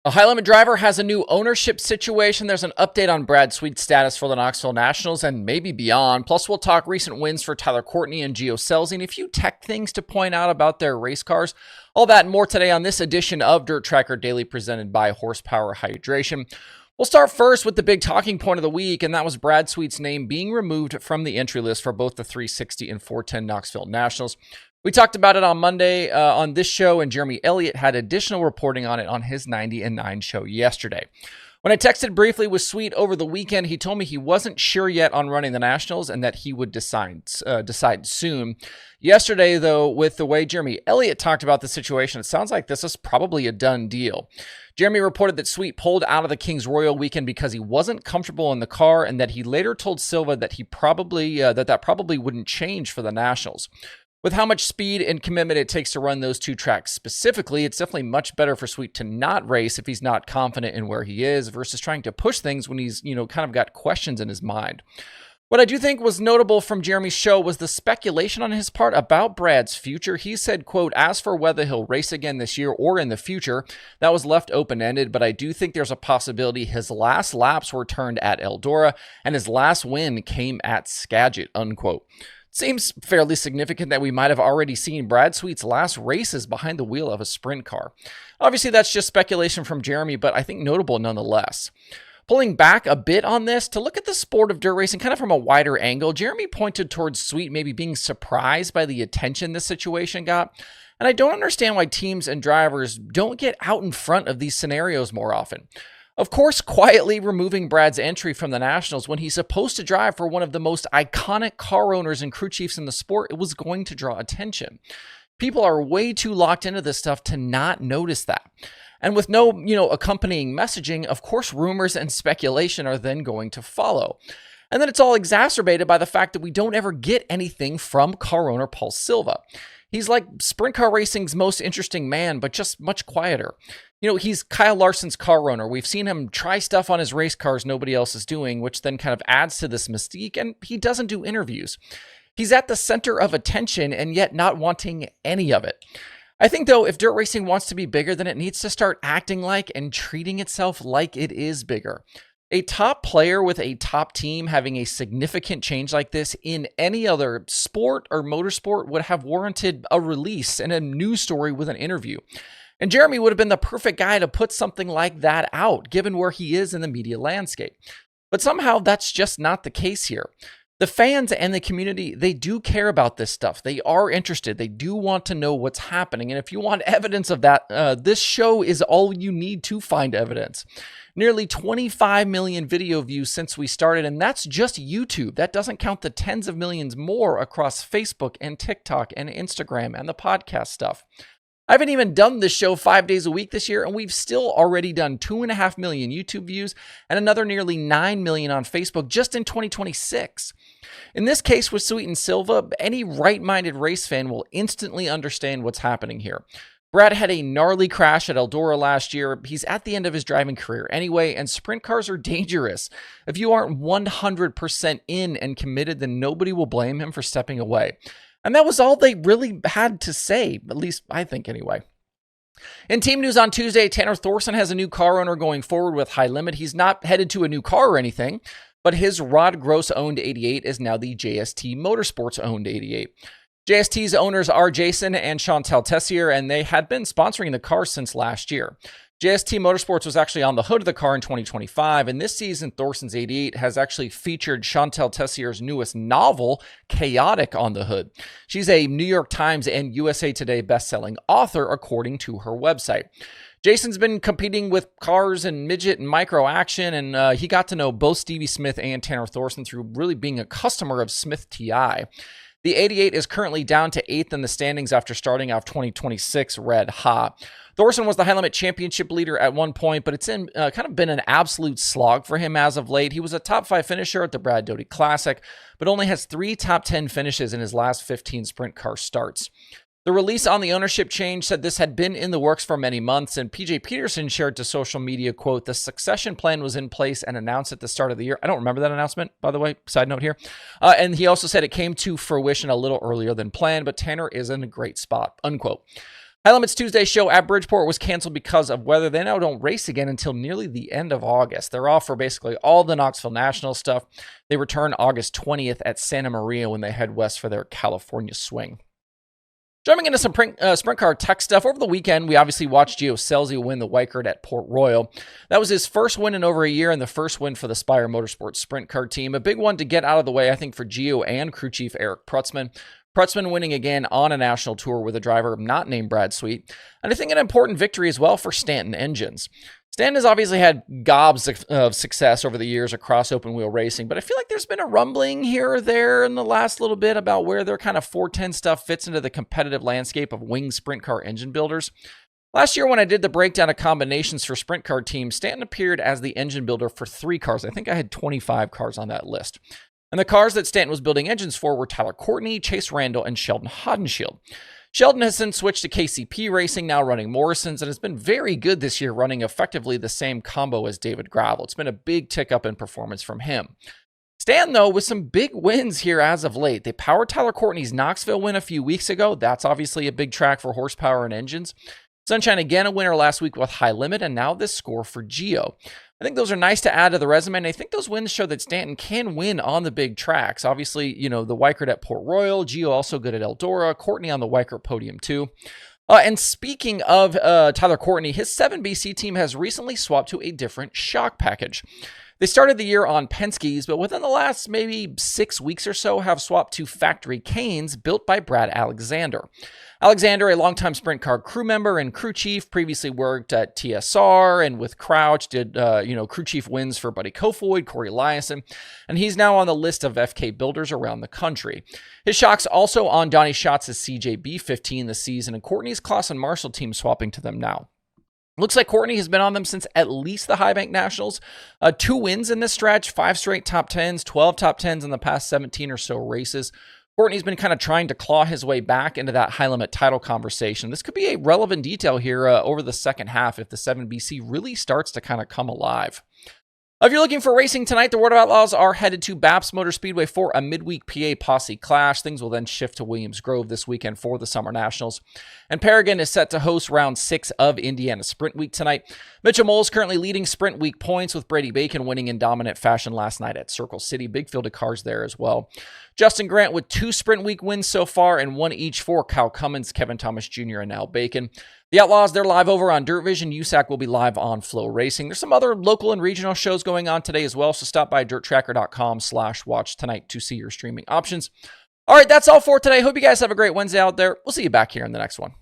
A high-limit driver has a new ownership situation. There's an update on Brad Sweet's status for the Knoxville Nationals and maybe beyond. Plus, we'll talk recent wins for Tyler Courtney and Scelzi and a few tech things to point out about their race cars. All that and more today on this edition of Dirt Tracker Daily presented by Horsepower Hydration. We'll start first with the big talking point of the week, and that was Brad Sweet's name being removed from the entry list for both the 360 and 410 Knoxville Nationals. We talked about it on Monday on this show, and Jeremy Elliott had additional reporting on it on his 90 and 9 show yesterday. When I texted briefly with Sweet over the weekend, he told me he wasn't sure yet on running the Nationals and that he would decide soon. Yesterday, though, with the way Jeremy Elliott talked about the situation, it sounds like this is probably a done deal. Jeremy reported that Sweet pulled out of the Kings Royal weekend because he wasn't comfortable in the car, and that he later told Silva that he probably wouldn't change for the Nationals. With how much speed and commitment it takes to run those two tracks specifically, it's definitely much better for Sweet to not race if he's not confident in where he is versus trying to push things when he's, kind of got questions in his mind. What I do think was notable from Jeremy's show was the speculation on his part about Brad's future. He said, quote, as for whether he'll race again this year or in the future, that was left open-ended, but I do think there's a possibility his last laps were turned at Eldora and his last win came at Skagit, unquote. Seems fairly significant that we might have already seen Brad Sweet's last races behind the wheel of a sprint car. Obviously, that's just speculation from Jeremy, but I think notable nonetheless. Pulling back a bit on this, to look at the sport of dirt racing kind of from a wider angle, Jeremy pointed towards Sweet maybe being surprised by the attention this situation got. And I don't understand why teams and drivers don't get out in front of these scenarios more often. Of course, quietly removing Brad's entry from the Nationals when he's supposed to drive for one of the most iconic car owners and crew chiefs in the sport, it was going to draw attention. People are way too locked into this stuff to not notice that. And with no, accompanying messaging, of course, rumors and speculation are then going to follow. And then it's all exacerbated by the fact that we don't ever get anything from car owner Paul Silva. He's like sprint car racing's most interesting man, but just much quieter. He's Kyle Larson's car owner. We've seen him try stuff on his race cars nobody else is doing, which then kind of adds to this mystique, and he doesn't do interviews. He's at the center of attention and yet not wanting any of it. I think, though, if dirt racing wants to be bigger, then it needs to start acting like and treating itself like it is bigger. A top player with a top team having a significant change like this in any other sport or motorsport would have warranted a release and a news story with an interview. And Jeremy would have been the perfect guy to put something like that out, given where he is in the media landscape. But somehow that's just not the case here. The fans and the community, they do care about this stuff. They are interested. They do want to know what's happening. And if you want evidence of that, this show is all you need to find evidence. Nearly 25 million video views since we started, and that's just YouTube. That doesn't count the tens of millions more across Facebook and TikTok and Instagram and the podcast stuff. I haven't even done this show 5 days a week this year, and we've still already done 2.5 million YouTube views and another nearly 9 million on Facebook just in 2026. In this case with Sweet and Silva, any right-minded race fan will instantly understand what's happening here. Brad had a gnarly crash at Eldora last year. He's at the end of his driving career anyway, and sprint cars are dangerous. If you aren't 100% in and committed, then nobody will blame him for stepping away. And that was all they really had to say, at least I think anyway. In team news on Tuesday, Tanner Thorson has a new car owner going forward with High Limit. He's not headed to a new car or anything, but his Rod Gross-owned 88 is now the JST Motorsports-owned 88. JST's owners are Jason and Chantal Tessier, and they had been sponsoring the car since last year. JST Motorsports was actually on the hood of the car in 2025, and this season, Thorson's 88 has actually featured Chantal Tessier's newest novel, Chaotic, on the hood. She's a New York Times and USA Today best-selling author, according to her website. Jason's been competing with cars and midget and micro action, and he got to know both Stevie Smith and Tanner Thorson through really being a customer of Smith TI. The 88 is currently down to 8th in the standings after starting off 2026 red hot. Thorson was the High Limit Championship leader at one point, but it's kind of been an absolute slog for him as of late. He was a top 5 finisher at the Brad Doty Classic, but only has 3 top 10 finishes in his last 15 sprint car starts. The release on the ownership change said this had been in the works for many months, and PJ Peterson shared to social media, quote, "The succession plan was in place and announced at the start of the year." I don't remember that announcement, by the way, side note here. And he also said it came to fruition a little earlier than planned, but Tanner is in a great spot, unquote. High Limits Tuesday show at Bridgeport was canceled because of weather. They now don't race again until nearly the end of August. They're off for basically all the Knoxville Nationals stuff. They return August 20th at Santa Maria when they head west for their California swing. Jumping into some sprint car tech stuff, over the weekend, we obviously watched Scelzi win the Weikert at Port Royal. That was his first win in over a year and the first win for the Spire Motorsports sprint car team. A big one to get out of the way, I think, for Gio and crew chief Eric Prutzman. Prutzman winning again on a national tour with a driver not named Brad Sweet. And I think an important victory as well for Stanton Engines. Stanton has obviously had gobs of success over the years across open wheel racing, but I feel like there's been a rumbling here or there in the last little bit about where their kind of 410 stuff fits into the competitive landscape of wing sprint car engine builders. Last year when I did the breakdown of combinations for sprint car teams, Stanton appeared as the engine builder for 3 cars. I think I had 25 cars on that list. And the cars that Stanton was building engines for were Tyler Courtney, Chase Randall, and Sheldon Hodenshield. Sheldon has since switched to KCP Racing, now running Morrison's, and has been very good this year, running effectively the same combo as David Gravel. It's been a big tick up in performance from him. Stan, though, with some big wins here as of late. They powered Tyler Courtney's Knoxville win a few weeks ago. That's obviously a big track for horsepower and engines. Sunshine again a winner last week with High Limit, and now this score for Gio. I think those are nice to add to the resume, and I think those wins show that Stanton can win on the big tracks. Obviously, the Weikert at Port Royal, Gio also good at Eldora, Courtney on the Weikert podium too. And speaking of Tyler Courtney, his 7BC team has recently swapped to a different shock package. They started the year on Penske's, but within the last maybe 6 weeks or so have swapped to factory Canes built by Brad Alexander. Alexander, a longtime sprint car crew member and crew chief, previously worked at TSR and with Crouch, did crew chief wins for Buddy Kofoid, Corey Eliason, and he's now on the list of FK builders around the country. His shock's also on Donnie Schatz's CJB15 this season, and Courtney's Clausen Marshall team swapping to them now. Looks like Courtney has been on them since at least the High Bank Nationals. 2 wins in this stretch, 5 straight top 10s, 12 top 10s in the past 17 or so races. Courtney's been kind of trying to claw his way back into that high limit title conversation. This could be a relevant detail here over the second half if the 7BC really starts to kind of come alive. If you're looking for racing tonight, the World of Outlaws are headed to Baps Motor Speedway for a midweek PA Posse clash. Things will then shift to Williams Grove this weekend for the Summer Nationals. And Paragon is set to host round 6 of Indiana Sprint Week tonight. Mitchell Moles currently leading Sprint Week points with Brady Bacon winning in dominant fashion last night at Circle City. Big field of cars there as well. Justin Grant with 2 Sprint Week wins so far and 1 each for Kyle Cummins, Kevin Thomas Jr., and Al Bacon. The Outlaws, they're live over on Dirt Vision. USAC will be live on Flow Racing. There's some other local and regional shows going on today as well, so stop by dirttracker.com/watch tonight to see your streaming options. All right, that's all for today. Hope you guys have a great Wednesday out there. We'll see you back here in the next one.